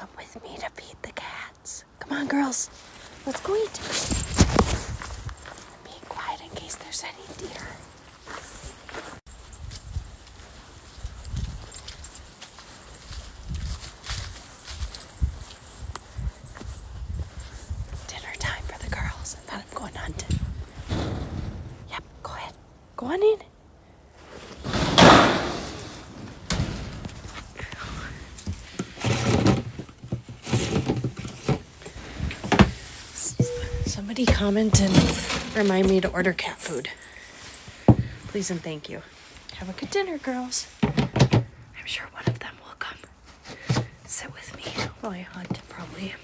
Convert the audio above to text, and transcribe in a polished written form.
Come with me to feed the cats. Come on, girls. Let's go eat. Be quiet in case there's any deer. Dinner time for the girls, and then I'm going hunting. Yep, go ahead. Go on in. Somebody comment and remind me to order cat food. Please and thank you. Have a good dinner, girls. I'm sure one of them will come sit with me while I hunt, probably.